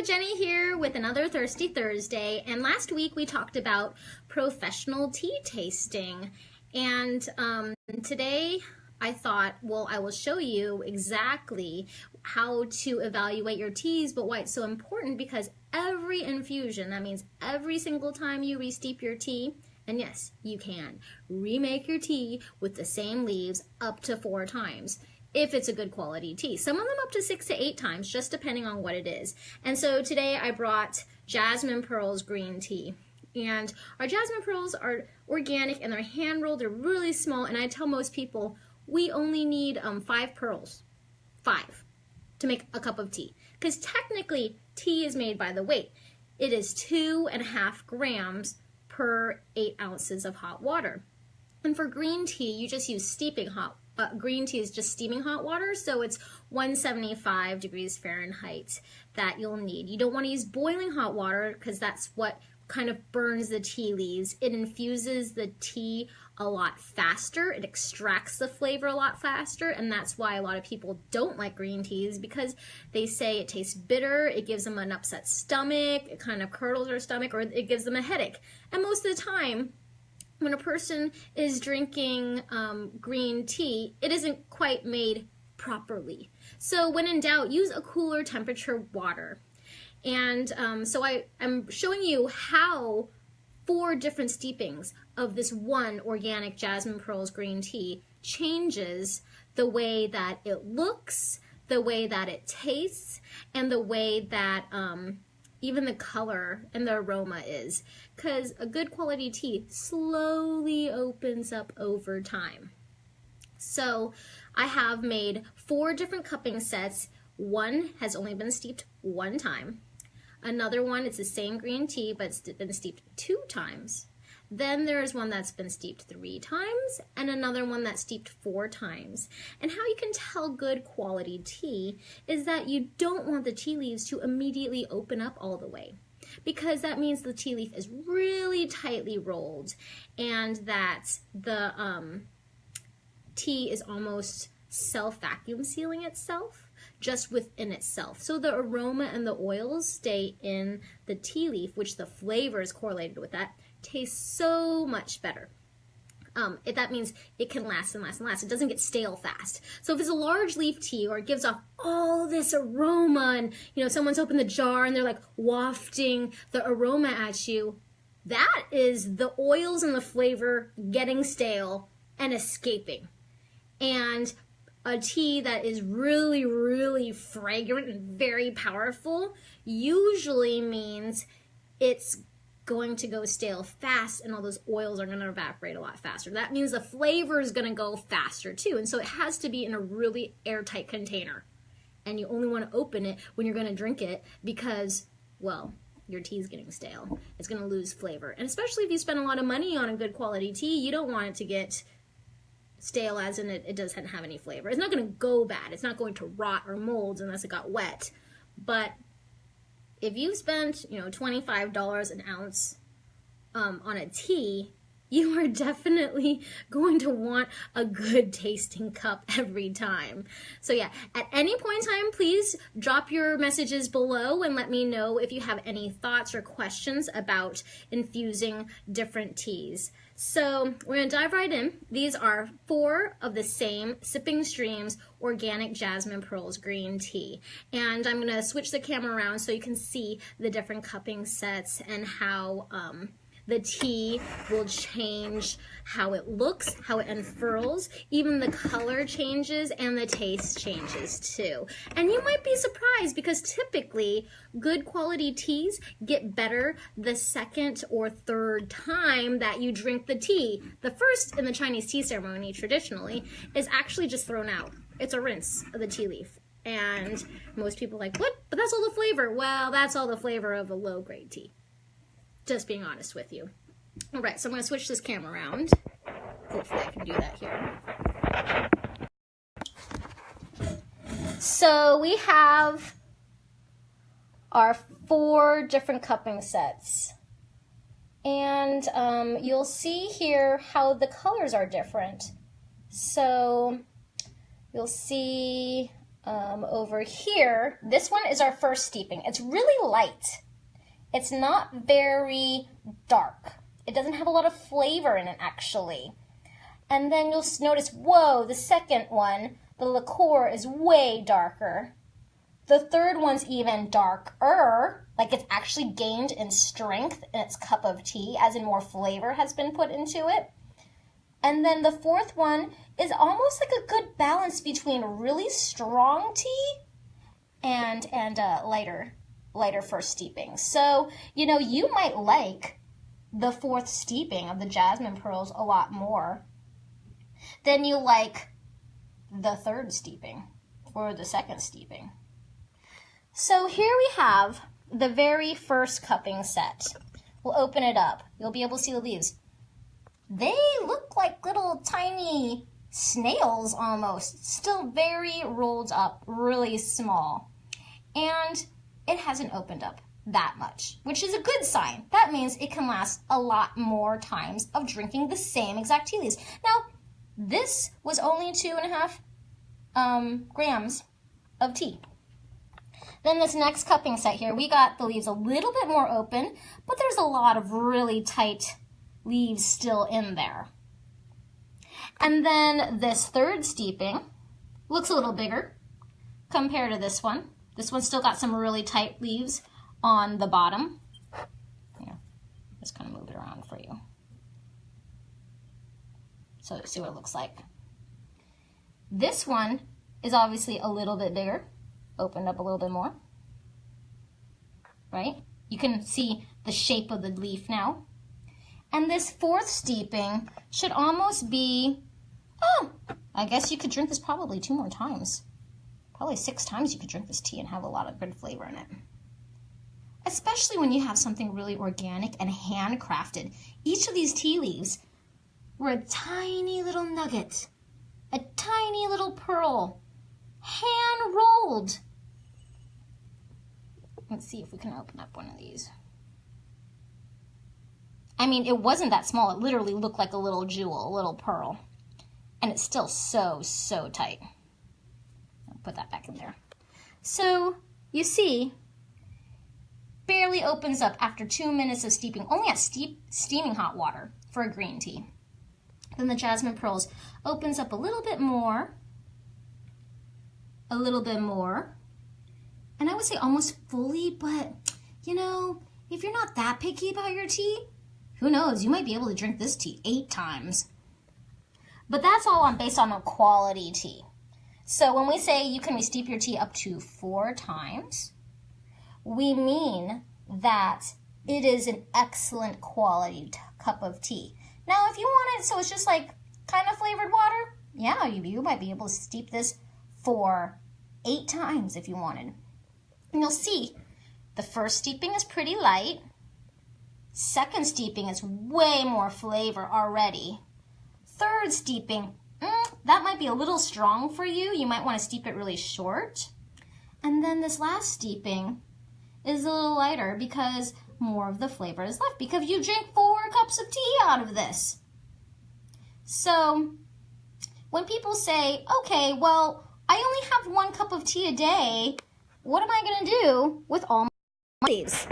Jenny here with another Thirsty Thursday, and last week we talked about professional tea tasting, and today I thought, well, I will show you exactly how to evaluate your teas, but why it's so important, because every infusion, that means every single time you re-steep your tea, and yes, you can remake your tea with the same leaves up to 4 times. If it's a good quality tea. Some of them up to 6 to 8 times, just depending on what it is. And so today I brought Jasmine Pearls Green tea. And our Jasmine Pearls are organic and they're hand rolled, they're really small, and I tell most people we only need 5 pearls, 5, to make a cup of tea. Because technically tea is made by the weight. It is 2.5 grams per 8 ounces of hot water. And for green tea, you just use steeping hot. Green tea is just steaming hot water, so it's 175 degrees Fahrenheit that you'll need. You don't want to use boiling hot water because that's what kind of burns the tea leaves. It infuses the tea a lot faster. It extracts the flavor a lot faster, and that's why a lot of people don't like green teas, because they say it tastes bitter, it gives them an upset stomach, it kind of curdles their stomach, or it gives them a headache. And most of the time, when a person is drinking green tea, it isn't quite made properly. So when in doubt, use a cooler temperature water. And so I'm showing you how 4 different steepings of this one organic Jasmine Pearls green tea changes the way that it looks, the way that it tastes, and the way that even the color and the aroma is, because a good quality tea slowly opens up over time. So I have made 4 different cupping sets. One has only been steeped 1 time. Another one, it's the same green tea, but it's been steeped 2 times. Then there's one that's been steeped 3 times, and another one that's steeped 4 times. And how you can tell good quality tea is that you don't want the tea leaves to immediately open up all the way, because that means the tea leaf is really tightly rolled, and that the tea is almost self-vacuum sealing itself just within itself. So the aroma and the oils stay in the tea leaf, which the flavor is correlated with that, tastes so much better. That means it can last and last and last. It doesn't get stale fast. So if it's a large leaf tea, or it gives off all this aroma, and someone's opened the jar and they're like wafting the aroma at you, that is the oils and the flavor getting stale and escaping. And a tea that is really, really fragrant and very powerful usually means it's going to go stale fast, and all those oils are going to evaporate a lot faster. That means the flavor is going to go faster too, and so it has to be in a really airtight container. And you only want to open it when you're going to drink it, because, well, your tea is getting stale. It's going to lose flavor. And especially if you spend a lot of money on a good quality tea, you don't want it to get stale, as in it doesn't have any flavor. It's not going to go bad. It's not going to rot or mold unless it got wet. But if you spent, $25 an ounce on a tea, you are definitely going to want a good tasting cup every time. So yeah, at any point in time, please drop your messages below and let me know if you have any thoughts or questions about infusing different teas. So we're going to dive right in. These are 4 of the same Sipping Streams organic Jasmine Pearls green tea. And I'm going to switch the camera around so you can see the different cupping sets and how the tea will change how it looks, how it unfurls, even the color changes and the taste changes too. And you might be surprised, because typically good quality teas get better the 2nd or 3rd time that you drink the tea. The first, in the Chinese tea ceremony traditionally, is actually just thrown out. It's a rinse of the tea leaf. And most people are like, what? But that's all the flavor. Well, that's all the flavor of a low grade tea. Just being honest with you. All right, so I'm going to switch this camera around. Hopefully I can do that here. So we have our 4 different cupping sets. And you'll see here how the colors are different. So you'll see over here, this one is our first steeping. It's really light. It's not very dark. It doesn't have a lot of flavor in it, actually. And then you'll notice, whoa, the second one, the liqueur is way darker. The third one's even darker, like it's actually gained in strength in its cup of tea, as in more flavor has been put into it. And then the fourth one is almost like a good balance between really strong tea and lighter first steeping. So, you know, you might like the fourth steeping of the Jasmine Pearls a lot more than you like the third steeping or the second steeping. So here we have the very first cupping set. We'll open it up. You'll be able to see the leaves. They look like little tiny snails almost, still very rolled up, really small. And it hasn't opened up that much, which is a good sign. That means it can last a lot more times of drinking the same exact tea leaves. Now, this was only 2.5 grams of tea. Then this next cupping set here, we got the leaves a little bit more open, but there's a lot of really tight leaves still in there. And then this third steeping looks a little bigger compared to this one. This one's still got some really tight leaves on the bottom. Here, just kind of move it around for you. So see what it looks like. This one is obviously a little bit bigger, opened up a little bit more, right? You can see the shape of the leaf now. And this fourth steeping should almost be, I guess you could drink this probably 2 more times. Probably 6 times you could drink this tea and have a lot of good flavor in it. Especially when you have something really organic and handcrafted. Each of these tea leaves were a tiny little nugget, a tiny little pearl, hand-rolled. Let's see if we can open up one of these. I mean, it wasn't that small. It literally looked like a little jewel, a little pearl. And it's still so, so tight. I'll put that back in there. So, you see, barely opens up after 2 minutes of steeping, only at steaming hot water for a green tea. Then the Jasmine Pearls opens up a little bit more, and I would say almost fully, but, you know, if you're not that picky about your tea, who knows, you might be able to drink this tea 8 times. But that's all based on a quality tea. So when we say you can re-steep your tea up to 4 times, we mean that it is an excellent quality cup of tea. Now, if you want it so it's just like kind of flavored water, yeah, you might be able to steep this for 8 times if you wanted. And you'll see the first steeping is pretty light. Second steeping is way more flavor already. Third steeping, that might be a little strong for you. You might want to steep it really short. And then this last steeping is a little lighter because more of the flavor is left because you drink 4 cups of tea out of this. So when people say, okay, well, I only have 1 cup of tea a day, what am I going to do with all my leaves?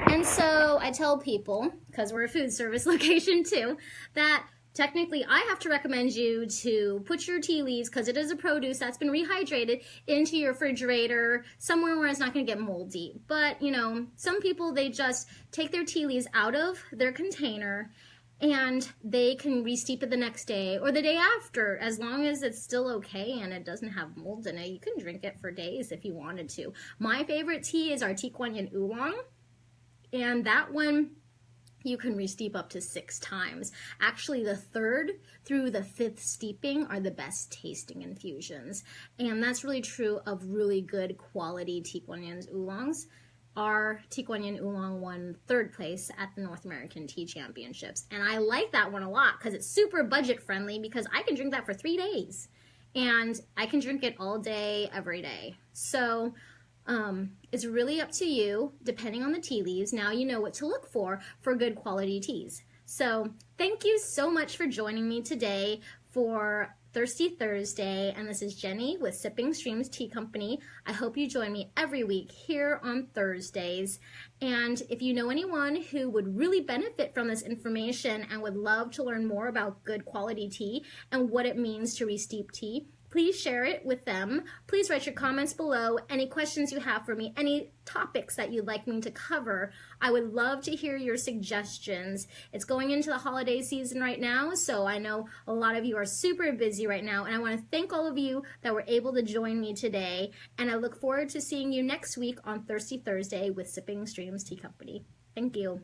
And so I tell people, because we're a food service location too, that technically I have to recommend you to put your tea leaves, because it is a produce that's been rehydrated, into your refrigerator somewhere where it's not going to get moldy. But, you know, some people, they just take their tea leaves out of their container and they can re-steep it the next day or the day after. As long as it's still okay and it doesn't have mold in it, you can drink it for days if you wanted to. My favorite tea is our Tea Kuan Yin Oolong. And that one, you can re-steep up to 6 times. Actually, the 3rd through the 5th steeping are the best tasting infusions. And that's really true of really good quality Tea Kuan Yin Oolongs. Our Tea Kuan Yin Oolong won 3rd place at the North American Tea Championships. And I like that one a lot because it's super budget friendly because I can drink that for 3 days. And I can drink it all day, every day. So it's really up to you, depending on the tea leaves. Now you know what to look for good quality teas. So thank you so much for joining me today for Thirsty Thursday, and this is Jenny with Sipping Streams Tea Company. I hope you join me every week here on Thursdays. And if you know anyone who would really benefit from this information and would love to learn more about good quality tea and what it means to resteep tea, please share it with them. Please write your comments below, any questions you have for me, any topics that you'd like me to cover. I would love to hear your suggestions. It's going into the holiday season right now, so I know a lot of you are super busy right now, and I want to thank all of you that were able to join me today, and I look forward to seeing you next week on Thirsty Thursday with Sipping Streams Tea Company. Thank you.